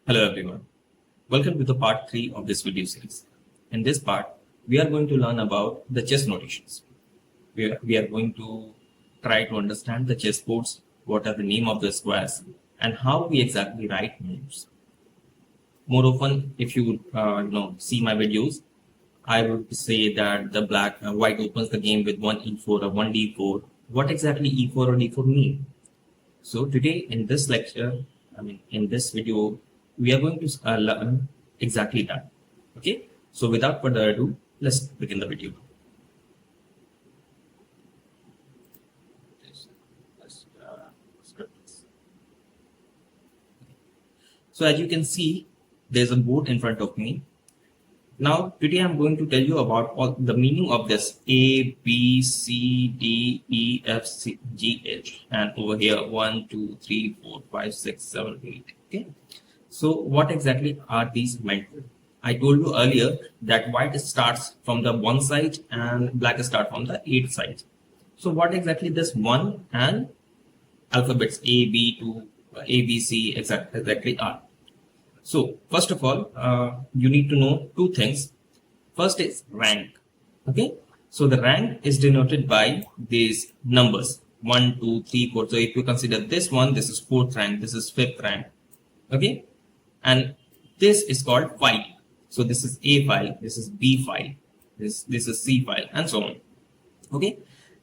Hello everyone. Welcome to the part 3 of this video series. In this part, we are going to learn about the chess notations. We are going to try to understand the chessboards, what are the name of the squares, and how we exactly write moves. More often, if you see my videos, I would say that the white opens the game with one e4 or one d4. What exactly e4 or d4 mean? So today in this lecture, in this video, we are going to learn exactly that. Okay. So without further ado, let's begin the video. So as you can see, there's a board in front of me. Now today I'm going to tell you about all the meaning of this A, B, C, D, E, F, C, G, H, and over here 1, 2, 3, 4, 5, 6, 7, 8. Okay. So what exactly are these meant for? I told you earlier that white starts from the 1 side and black starts from the 8 side. So what exactly this 1 and alphabets A, B to A, B, C exactly are? So first of all, you need to know two things. First is rank. Okay. So the rank is denoted by these numbers 1, 2, 3, 4. So if you consider this one, this is 4th rank, this is 5th rank. Okay. And this is called file. So this is A file, this is B file, this is C file, and so on. Okay.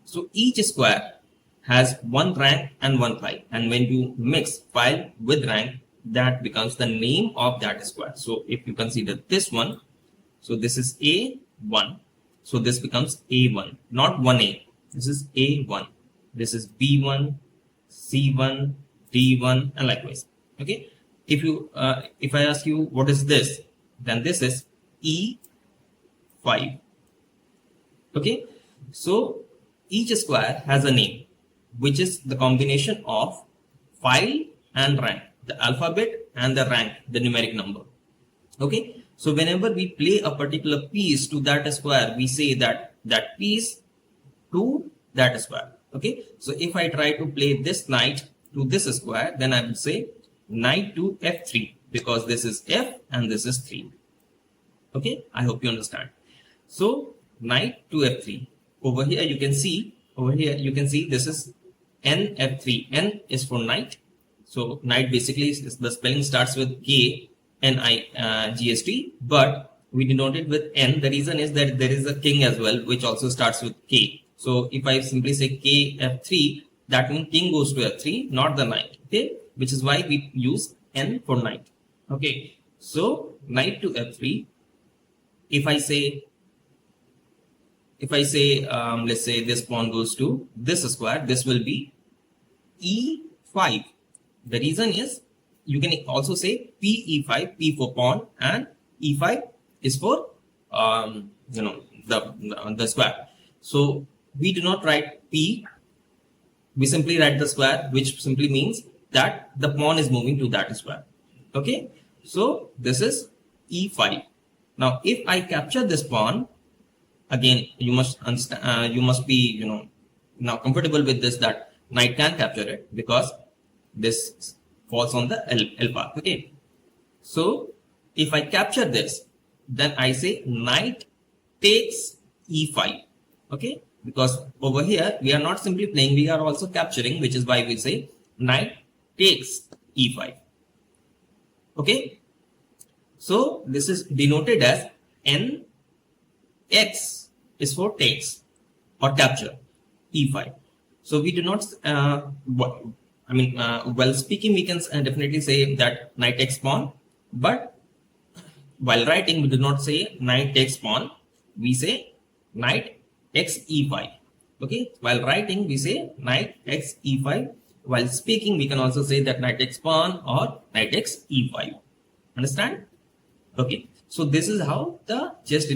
So each square has one rank and one file. And when you mix file with rank, that becomes the name of that square. So if you consider this one, so this is A1. So this becomes A1, not 1A. This is A1. This is B1, C1, D1, and likewise. Okay. If I ask you what is this, then this is E5. Okay. So each square has a name, which is the combination of file and rank, the alphabet and the rank, the numeric number. Okay. So whenever we play a particular piece to that square, we say that that piece to that square. Okay. So if I try to play this knight to this square, then I would say knight to F3, because this is F and this is 3. Okay. I hope you understand. So knight to F3. Over here you can see this is N-F3. N is for knight. So knight basically is the spelling starts with K, N-I-G-S-T, but we denote it with N. The reason is that there is a king as well, which also starts with K. So if I simply say K F3, that means king goes to F3, not the knight. Okay, which is why we use N for knight. Okay, so knight to F3. If I say let's say this pawn goes to this square, this will be E5. The reason is you can also say P-E5, P for pawn, and E5 is for the square. So we do not write P, we simply write the square, which simply means that the pawn is moving to that square. Okay, so this is E5. Now if I capture this pawn, again you must understand, you must be now comfortable with this, that knight can capture it because this falls on the L path. Okay, so if I capture this, then I say knight takes E5. Okay, because over here we are not simply playing, we are also capturing, which is why we say knight takes E5. Okay, so this is denoted as NX is for takes or capture E5. So we do not while speaking, we can definitely say that knight takes pawn, but while writing, we do not say knight takes pawn. We say knight takes E5. Okay, while writing, we say knight takes E5. While speaking, we can also say that knight takes pawn or knight takes E5. Understand? Okay, so this is how the chess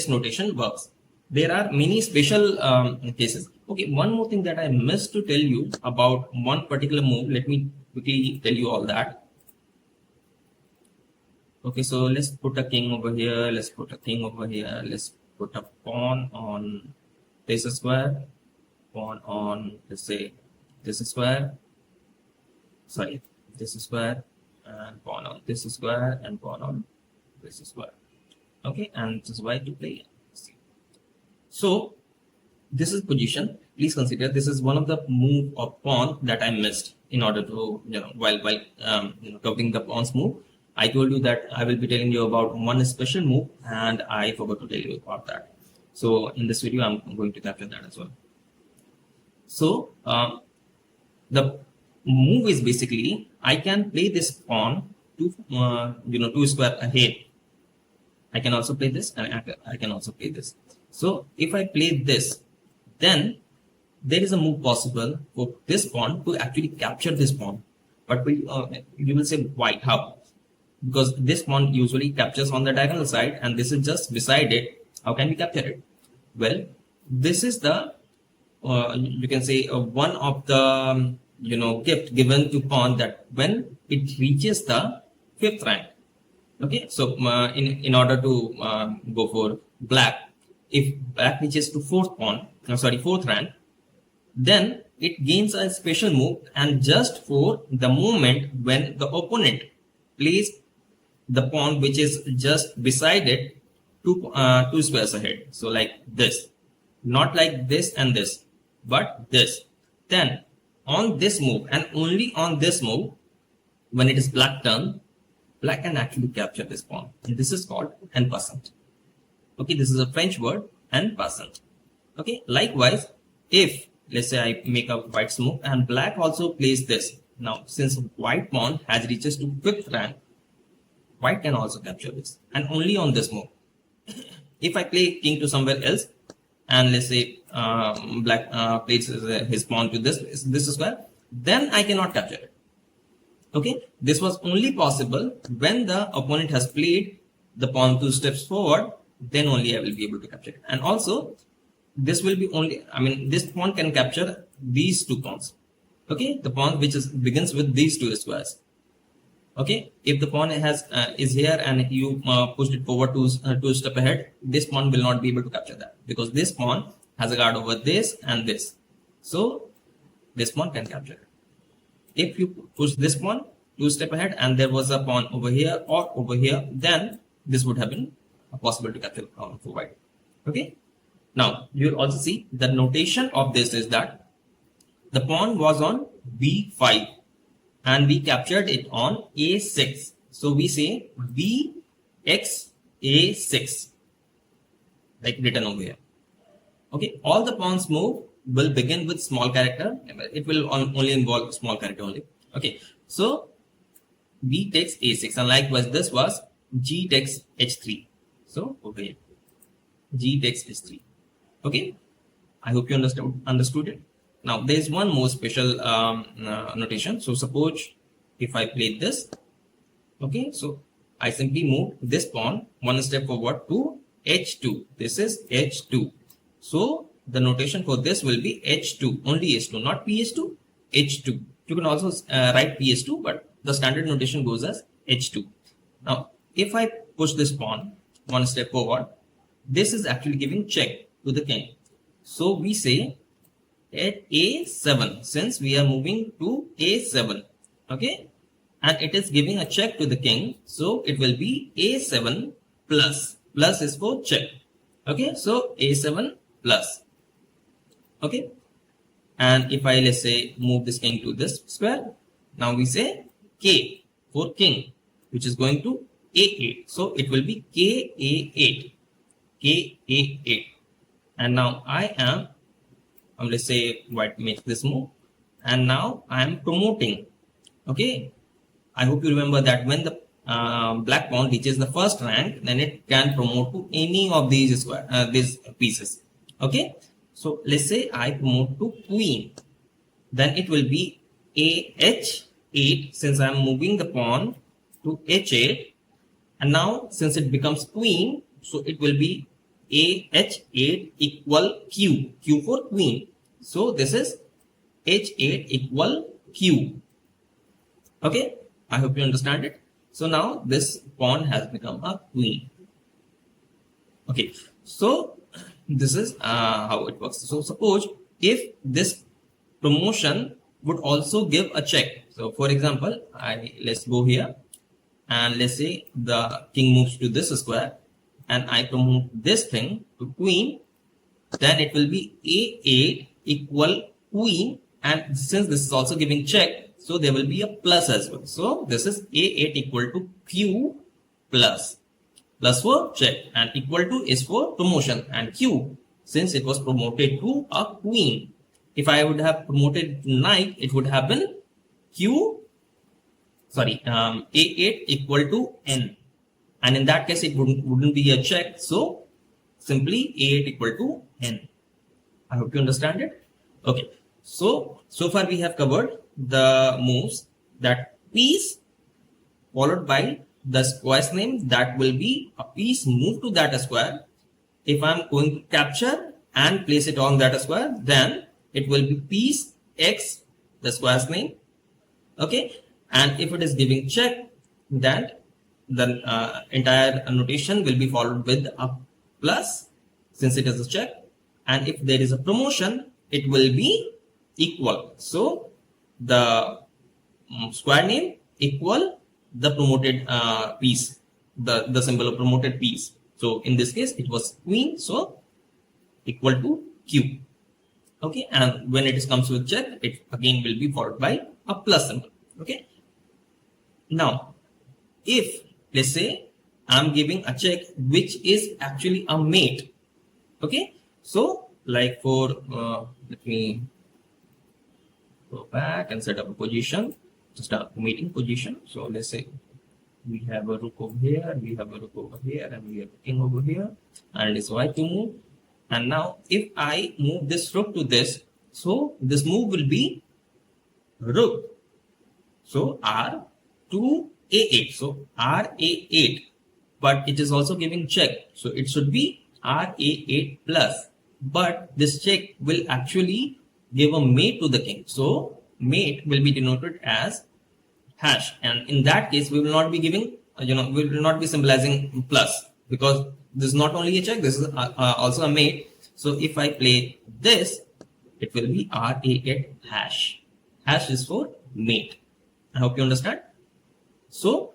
notation works. There are many special cases. Okay, one more thing that I missed to tell you about one particular move. Let me quickly tell you all that. Okay, so let's put a king over here. Let's put a king over here. Let's put a pawn on this square. Pawn on, let's say, this square. Sorry, this square. and pawn on this square and pawn on this square. Okay, and this is why to play. So this is position. Please consider this is one of the move of pawn that I missed in order to, while covering the pawn's move. I told you that I will be telling you about one special move, and I forgot to tell you about that. So in this video, I'm going to capture that as well. So the move is basically I can play this pawn to 2 square ahead. I can also play this, and I can also play this. So if I play this, then there is a move possible for this pawn to actually capture this pawn. But you will say, why? How? Because this pawn usually captures on the diagonal side, and this is just beside it. How can we capture it? Well, this is the you can say one of the gift given to pawn, that when it reaches the 5th rank. Okay, so in order to go for black, if black reaches to 4th rank, then it gains a special move, and just for the moment when the opponent plays the pawn which is just beside it 2 squares ahead. So like this, not like this and this, but this. Then on this move, and only on this move, when it is black turn, black can actually capture this pawn. And this is called en-passant. Okay, this is a French word, en-passant. Okay, likewise, if let's say I make a white's move and black also plays this. Now, since white pawn has reaches to 5th rank, white can also capture this, and only on this move. If I play king to somewhere else, and let's say black plays his pawn to this square, then I cannot capture it. Okay, this was only possible when the opponent has played the pawn 2 steps forward, then only I will be able to capture it. And also, this will be only, this pawn can capture these 2 pawns. Okay, the pawn which begins with these 2 squares. Okay, if the pawn is here and you pushed it forward 2 steps ahead, this pawn will not be able to capture that, because this pawn has a guard over this and this. So this pawn can capture it. If you push this pawn 2 steps ahead and there was a pawn over here or over here, then this would have been possible to capture for white. Okay. Now you will also see the notation of this is that the pawn was on b5 and we captured it on a6. So we say bx a6, like written over here. Okay, all the pawns move will begin with small character. It will only involve small character only. Okay, so b takes a6, and likewise this was g takes h3. So over here, g takes h3. Okay, I hope you understood it. Now there is one more special notation. So suppose if I play this, okay, so I simply move this pawn 1 step forward to h2. This is h2. So the notation for this will be h2, only h2, not ph2, h2. You can also write ph2, but the standard notation goes as h2. Now if I push this pawn 1 step forward, this is actually giving check to the king. So we say at a7, since we are moving to a7, okay, and it is giving a check to the king, so it will be a7 plus. Plus is for check. Okay, so a7 plus. Okay, and if I, let's say, move this king to this square, now we say k for king, which is going to a8, so it will be ka8, ka8. And now I am let's say white makes this move, and now I am promoting. Okay, I hope you remember that when the black pawn reaches the 1st rank, then it can promote to any of these these pieces. Okay, so let's say I promote to queen, then it will be ah8, since I am moving the pawn to h8, and now since it becomes queen, so it will be ah8 equal q, q for queen. So this is h8 equal q. Okay, I hope you understand it. So now this pawn has become a queen. Okay, so this is how it works. So suppose if this promotion would also give a check. So for example, let's go here and let's say the king moves to this square, and I promote this thing to queen, then it will be a8 equal queen, and since this is also giving check, so there will be a plus as well. So this is a8 equal to q plus. Plus for check, and equal to is for promotion, and q, since it was promoted to a queen. If I would have promoted to knight, it would have been a8 equal to n, and in that case it wouldn't be a check, so simply a8 equal to n. I hope you understand it. Okay, so far we have covered the moves, that piece followed by the square's name, that will be a piece moved to that square. If I'm going to capture and place it on that square, then it will be piece x, the square's name. Okay, and if it is giving check, then the entire notation will be followed with a plus, since it is a check. And if there is a promotion, it will be equal. So the square name equal the promoted piece, the symbol of promoted piece. So in this case, it was queen, so equal to q. Okay, and when it comes with check, it again will be followed by a plus symbol. Okay. Now, if let's say I'm giving a check which is actually a mate. Okay, so like for let me go back and set up a position, just a mating position. So let's say we have a rook over here, we have a rook over here, and we have a king over here, and it's white to move. And now if I move this rook to this, so this move will be rook, so r to a8, so ra8, but it is also giving check, so it should be ra8 plus, but this check will actually give a mate to the king, so mate will be denoted as hash, and in that case we will not be giving we will not be symbolizing plus, because this is not only a check, this is also a mate. So if I play this, it will be ra8 hash. Hash is for mate. I hope you understand. So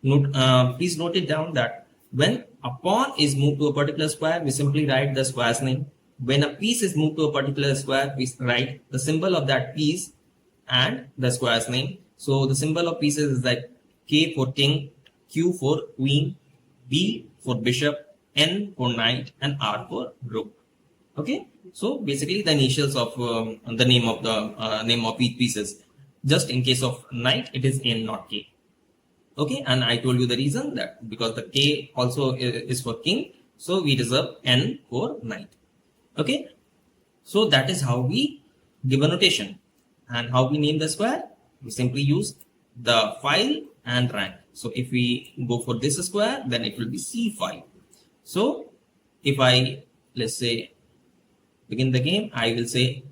please note it down that when a pawn is moved to a particular square, we simply write the square's name. When a piece is moved to a particular square, we write the symbol of that piece and the square's name. So the symbol of pieces is like K for king, Q for queen, B for bishop, N for knight, and R for rook. Okay, so basically the initials of the name of each pieces. Just in case of knight, it is N, not K. Okay, and I told you the reason, that because the K also is for king, so we reserve N for knight. Okay, so that is how we give a notation. And how we name the square? We simply use the file and rank. So if we go for this square, then it will be C5. So if I, let's say, begin the game, I will say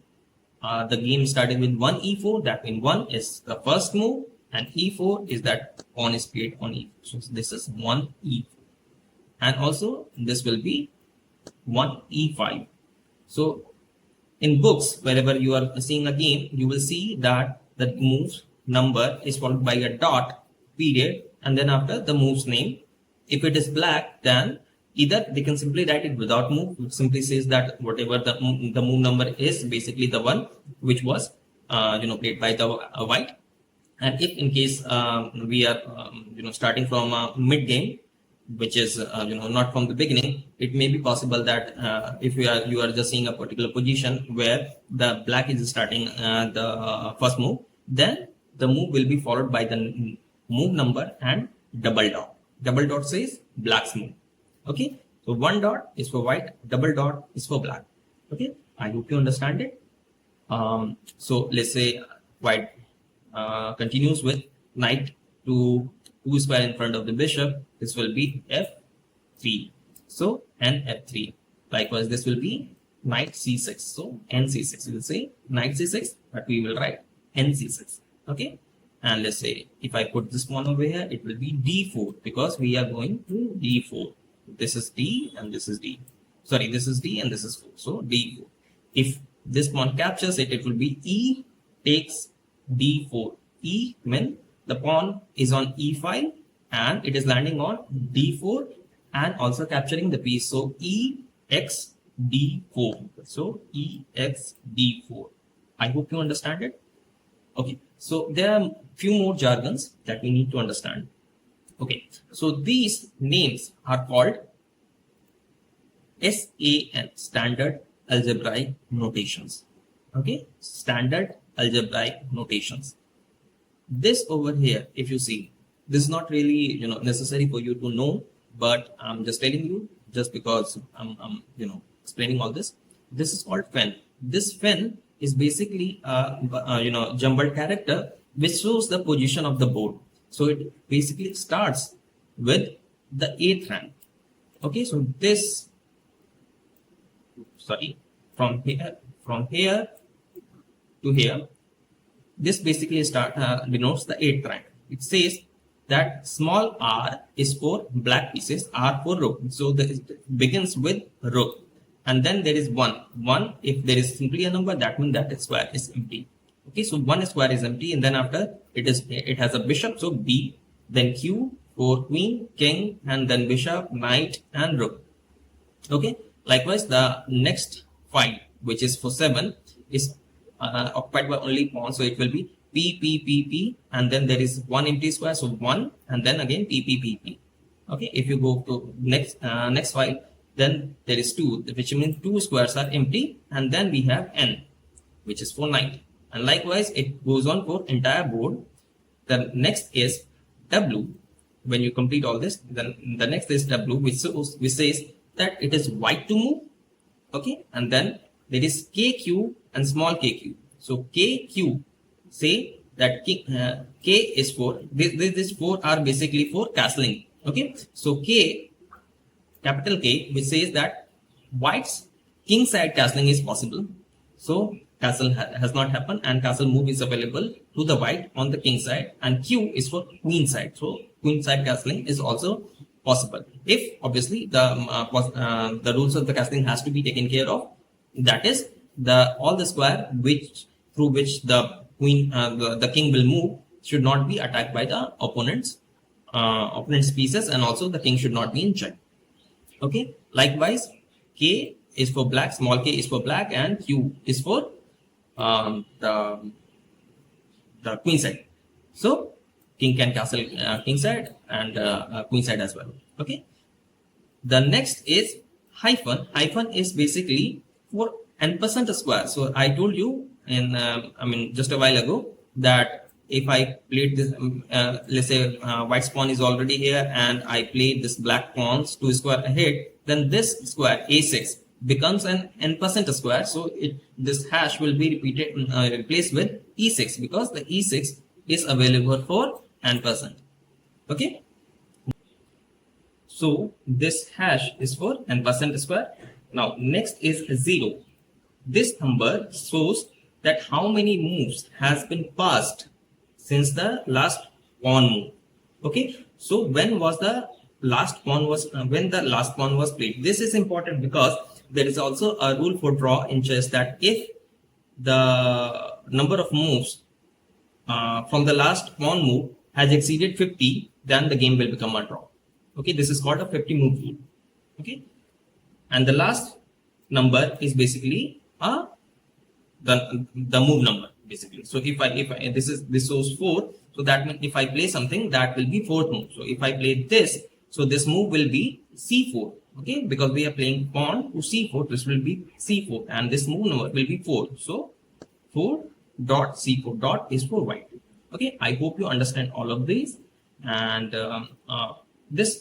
the game started with 1 e4, that means 1 is the first move, and e4 is that pawn is played on e4. So this is 1 e4. And also this will be 1 e5. So in books, wherever you are seeing a game, you will see that the move's number is followed by a dot, period, and then after the move's name. If it is black, then either they can simply write it without move, which simply says that whatever the move number is, basically the one which was played by the white. And if in case we are starting from a mid game, which is not from the beginning, it may be possible that if you are just seeing a particular position where the black is starting the first move, then the move will be followed by the move number and double dot. Double dot says black's move. Okay, so 1 dot is for white, double dot is for black. Okay, I hope you understand it. So let's say white continues with knight to 2 square in front of the bishop. This will be f3. So n f3. Likewise, this will be knight c6. So n c6. We will say knight c6, but we will write n c6. Okay. And let's say if I put this one over here, it will be d4, because we are going to d4. This is d and this is d. Sorry, this is d and this is 4. So d4. If this pawn captures it, it will be e takes d4. E means the pawn is on e file and it is landing on D4 and also capturing the piece. So EXD4. So EXD4. I hope you understand it. Okay, so there are few more jargons that we need to understand. Okay, so these names are called SAN, Standard Algebraic Notations. Okay, Standard Algebraic Notations. This over here, if you see, this is not really necessary for you to know, but I'm just telling you just because I'm explaining all this. This is called FEN. This FEN is basically a jumbled character which shows the position of the board. So it basically starts with the 8th rank. Okay, so this, sorry, from here to here, this basically denotes the 8th rank. It says that small r is for black pieces, r for row. So it begins with row. And then there is 1. 1, if there is simply a number, that means that square is empty. Okay, so 1 square is empty, and then after it has a bishop, so B, then Q for queen, king, and then bishop, knight, and rook. Okay, likewise, the next 5, which is for 7, is occupied by only pawn, so it will be P, P, P, P, and then there is 1 empty square, so 1, and then again P, P, P, P. Okay, if you go to next 5, then there is 2, which means 2 squares are empty, and then we have N, which is for knight. And likewise, it goes on for entire board. The next is W. When you complete all this, then the next is W, which says that it is white to move. Okay, and then there is KQ and small kq. So KQ say that K is for these 4 are basically for castling. Okay, so K, capital K, which says that white's king side castling is possible. So castle has not happened, and castle move is available to the white on the king side, and Q is for queen side. So queen side castling is also possible, if obviously the rules of the castling has to be taken care of. That is, all the square through which the queen the king will move should not be attacked by the opponent's pieces, and also the king should not be in check. Okay, likewise, K is for black, small k is for black, and Q is for the queen side. So king can castle king side and queen side as well. Okay, the next is hyphen. Hyphen is basically for en-passant square. So I told you in just a while ago that if I played this, let's say white's pawn is already here, and I played this black pawn's 2 square ahead, then this square A6 becomes an en-passant square. So this hash will be replaced with E6, because the E6 is available for en-passant. Okay, so this hash is for en-passant square. Now next is 0. This number shows that how many moves has been passed since the last pawn move. Okay, so when the last pawn was played. This is important because there is also a rule for draw in chess that if the number of moves from the last pawn move has exceeded 50, then the game will become a draw. Okay, this is called a 50 move rule. Okay, and the last number is basically the move number basically. So if this shows 4, so that means if I play something, that will be 4th move. So if I play this, so this move will be C4. Okay, because we are playing pawn to C4, this will be C4, and this move number will be 4. So 4 dot C4 dot is for white. Okay, I hope you understand all of these. And this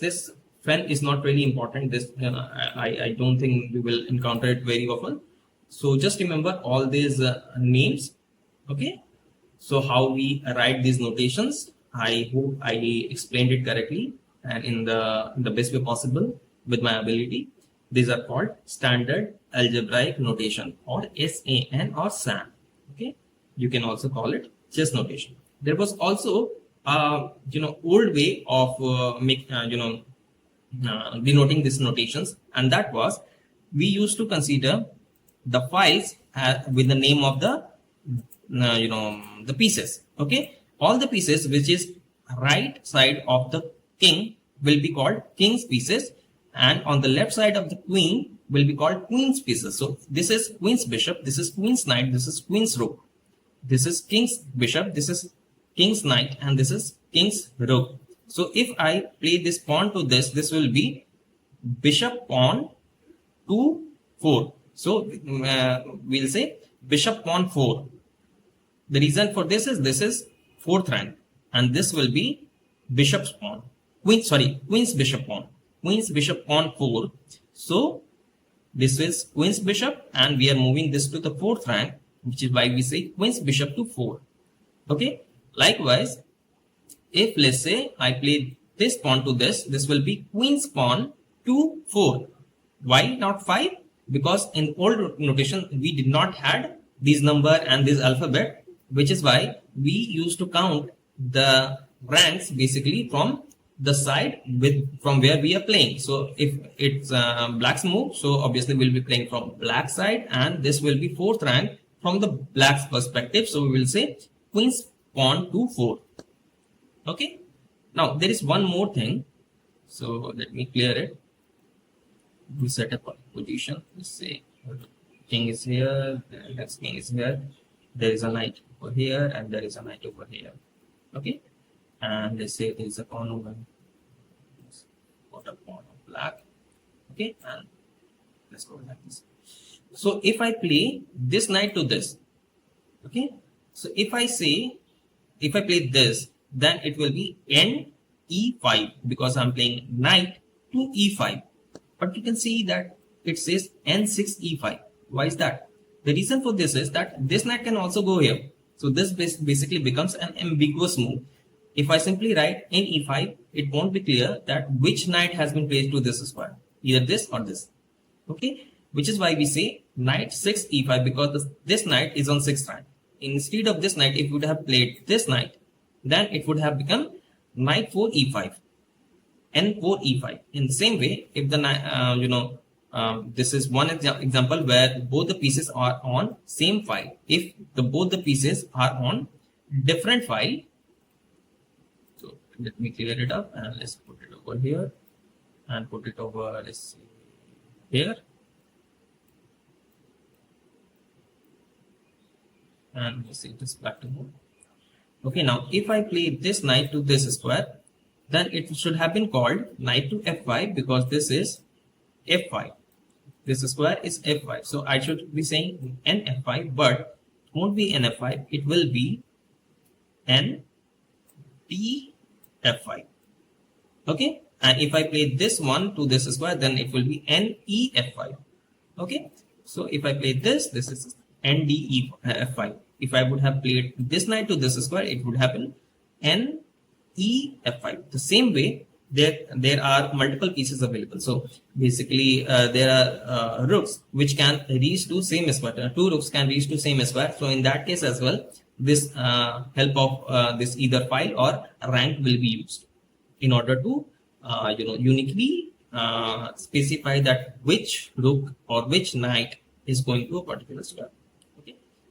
FEN is not really important. This I don't think we will encounter it very often. So just remember all these names. Okay, so how we write these notations, I hope I explained it correctly and in the best way possible with my ability. These are called Standard Algebraic Notation, or SAN or SAN. Okay, you can also call it chess notation. There was also old way of denoting these notations, and that was we used to consider the files with the name of the the pieces. Okay, all the pieces which is right side of the king will be called king's pieces, and on the left side of the queen will be called queen's pieces. So this is queen's bishop, this is queen's knight, this is queen's rook, this is king's bishop, this is king's knight, and this is king's rook. So if I play this pawn to this will be bishop pawn to 4. So we'll say bishop pawn 4. The reason for this is 4th rank, and this will be bishop's pawn, queen's bishop pawn, queen's bishop pawn 4. So this is queen's bishop, and we are moving this to the 4th rank, which is why we say queen's bishop to 4. Okay. Likewise, if let's say I play this pawn to this will be queen's pawn to 4. Why not 5? Because in old notation we did not had these number and this alphabet, which is why we used to count the ranks basically from the side from where we are playing. So if it's black's move, so obviously we'll be playing from black side, and this will be 4th rank from the black's perspective. So we will say queen's pawn to 4. Okay. Now there is one more thing. So let me clear it. We set up a position. Let's say king is here, the next king is here. There is a knight over here, and there is a knight over here. Okay. And let's say there is a pawn over. Got a pawn of black. Okay. And let's go like this. So if I play this knight to this, okay. So if I play this, then it will be n e5, because I'm playing knight to e5. But you can see that it says n6 e5. Why is that? The reason for this is that this knight can also go here. So this basically becomes an ambiguous move. If I simply write n e5, it won't be clear that which knight has been placed to this square, either this or this. Okay, which is why we say knight 6 e5, because this knight is on 6th rank. Instead of this knight, if you would have played this knight, then it would have become knight 4 e5, n4 e5. In the same way, if the this is one example where both the pieces are on same file. If both the pieces are on different file, so let me clear it up and let's put it over here and put it over, let's see, here. And we'll see this back to move. Okay, now if I play this knight to this square, then it should have been called knight to f5, because this is f5. This square is f5. So I should be saying n f5, but it won't be n f5. It will be n t f5. Okay, and if I play this one to this square, then it will be n e f5. Okay, so if I play this is n d e f5. If I would have played this knight to this square, it would happen n e f5. The same way, there are multiple pieces available. So basically, there are rooks which can reach to same square. 2 rooks can reach to same square. So in that case as well, this help of this either file or rank will be used in order to uniquely specify that which rook or which knight is going to a particular square.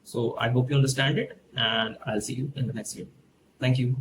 So I hope you understand it, and I'll see you in the next video. Thank you.